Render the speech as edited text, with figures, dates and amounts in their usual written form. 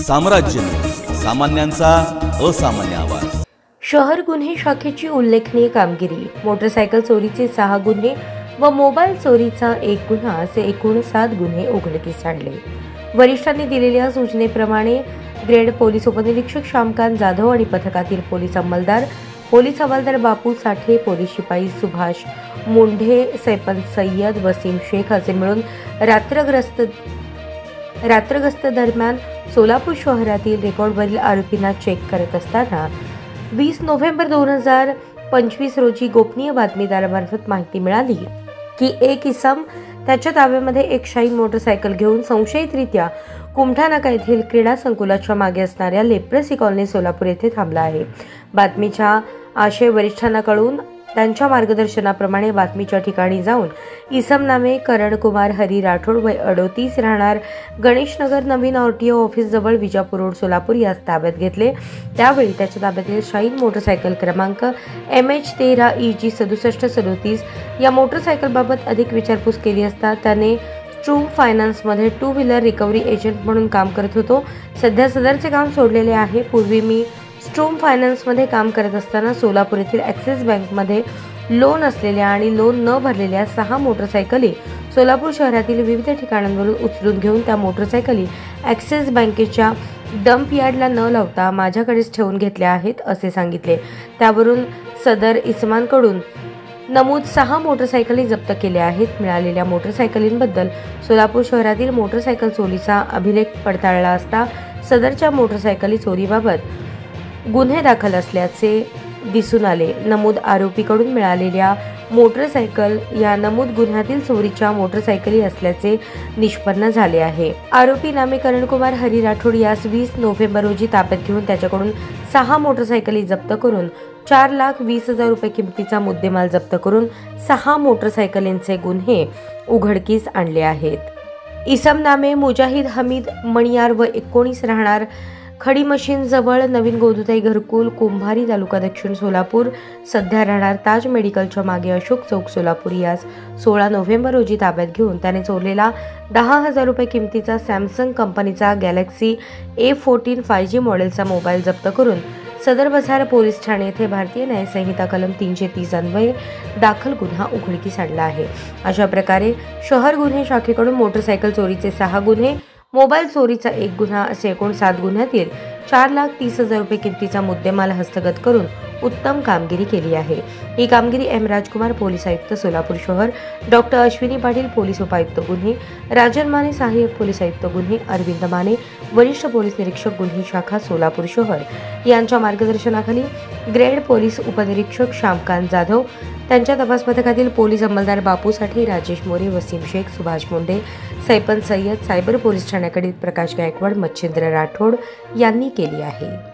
साम्राज्य सामान्यांचा असामान्य आवाज। शहर गुन्हे शाखेची उल्लेखनीय कामगिरी। मोटरसायकल चोरीचे 6 गुन्हे व मोबाईल चोरीचा 1 गुन्हा असे एकूण 7 गुन्हे उघडकीस आणले। वरिष्ठांनी दिलेल्या सूचनेप्रमाणे ग्रेड पोलीस उपनिरीक्षक श्यामकांत जाधव आणि पथकातील पोलीस हवालदार बापू साठे, पोलीस शिपाई सुभाष मुंढे, सैपन सय्यद, वसीम शेख असे मिळून रात्रगस्त दरम्यान सोलापूर शहरातील रेकॉर्डवरील आरोपींना चेक करत असताना 20 नोव्हेंबर 2025 रोजी गोपनीय बातमीदारामार्फत माहिती मिळाली की एक इसम त्याच्या ताब्यामध्ये एक शाईन मोटरसायकल घेऊन संशयितरित्या कुमठा नाका येथील क्रीडा संकुलाच्या मागे असणाऱ्या लेप्रसी कॉलनी सोलापूर येथे थांबला आहे। बातमीच्या आशय वरिष्ठांना कळून त्यांच्या मार्गदर्शनाप्रमाणे बातमीच्या ठिकाणी जाऊन इसम नामे करण कुमार हरी राठोड वय 38 राहणार गणेशनगर नवीन आरटीओ ऑफिस जवळ विजापूर रोड सोलापूर यास ताब्यात घेतले। त्यावेळी त्याच्या ताब्यातील शाईन मोटरसायकल क्रमांक MH13EG 6737 या मोटरसायकलबाबत अधिक विचारपूस केली असता त्याने स्ट्रूम फायनान्समध्ये 2 व्हीलर रिकव्हरी एजंट म्हणून काम करत होतो। सध्या सदरचे काम सोडलेले आहे। पूर्वी मी स्ट्रूम फायनान्समध्ये काम करत असताना सोलापूर येथील ॲक्सिस बँकमध्ये लोन असलेल्या आणि लोन न भरलेल्या 6 मोटरसायकली सोलापूर शहरातील विविध ठिकाणांवरून उचलून घेऊन त्या मोटरसायकली ॲक्सिस बँकेच्या डंप यार्डला न लावता माझ्याकडेच ठेवून घेतल्या आहेत असे सांगितले। त्यावरून सदर इसमांकडून नमूद 6 मोटरसायकली जप्त केल्या आहेत। मिळालेल्या मोटरसायकलींबद्दल सोलापूर शहरातील मोटरसायकल चोरीचा अभिलेख पडताळला असता सदरच्या मोटरसायकली चोरीबाबत गुन्हे दाखल असल्याचे दिसून आले। नमूद आरोपीकडून मिळालेल्या मोटरसायकल या नमूद गुन्ह्यातील चोरीच्या मोटरसायकली असल्याचे निष्पन्न झाले आहे। आरोपी नामे करणकुमार हरी राठोड यास 20 नोव्हेंबर रोजी ताब्यात घेऊन त्याच्याकडून 6 मोटरसायकली जप्त करून 4,20,000 रुपये किमतीचा मुद्देमाल जप्त करून 6 मोटरसायकलींचे गुन्हे उघडकीस आणले आहेत। इसम नामे मुजाहिद हमीद मणियार व 19 राहणार खडी मशीन जवळ नवीन गोदुताई घरकुल कुंभारी तालुका दक्षिण सोलापूर सध्या राहणार ताज मेडिकलच्या मागे अशोक चौक सोलापूर यास 16 नोव्हेंबर रोजी ताब्यात घेऊन त्याने चोरलेला 10,000 रुपये किमतीचा सॅमसंग कंपनीचा गॅलेक्सी A14 5G मॉडेलचा मोबाईल जप्त करून सदर बसार पोलीस ठाणे येथे भारतीय न्याय संहिता कलम 330 अन्वये दाखल गुन्हा उघडकीस आणला आहे। अशा प्रकारे शहर गुन्हे शाखेकडून मोटरसायकल चोरीचे 6 गुन्हे, मोबाईल चोरीचा 1 गुन्हा असे एकूण 7 गुन्ह्यातील 4,30,000 रुपये किमतीचा मुद्देमाल हस्तगत करून उत्तम कामगिरी केली आहे। ही कामगिरी M राजकुमार पोलीस आयुक्त सोलापूर शहर, डॉक्टर अश्विनी पाटील पोलीस उपायुक्त गुन्हे, राजन माने सहाय्यक पोलीस आयुक्त गुन्हे, अरविंद माने वरिष्ठ पोलीस निरीक्षक गुन्हे शाखा सोलापूर शहर यांच्या मार्गदर्शनाखाली ग्रेड पोलीस उपनिरीक्षक श्यामकांत जाधव, त्यांच्या तपास पथकातील पोलीस अंमलदार बापू साठे, राजेश मोरे, वसीम शेख, सुभाष मुंढे, सैपन सय्यद, सायबर पोलीस ठाण्याकडील प्रकाश गायकवाड, मच्छिंद्र राठोड यांनी केली आहे।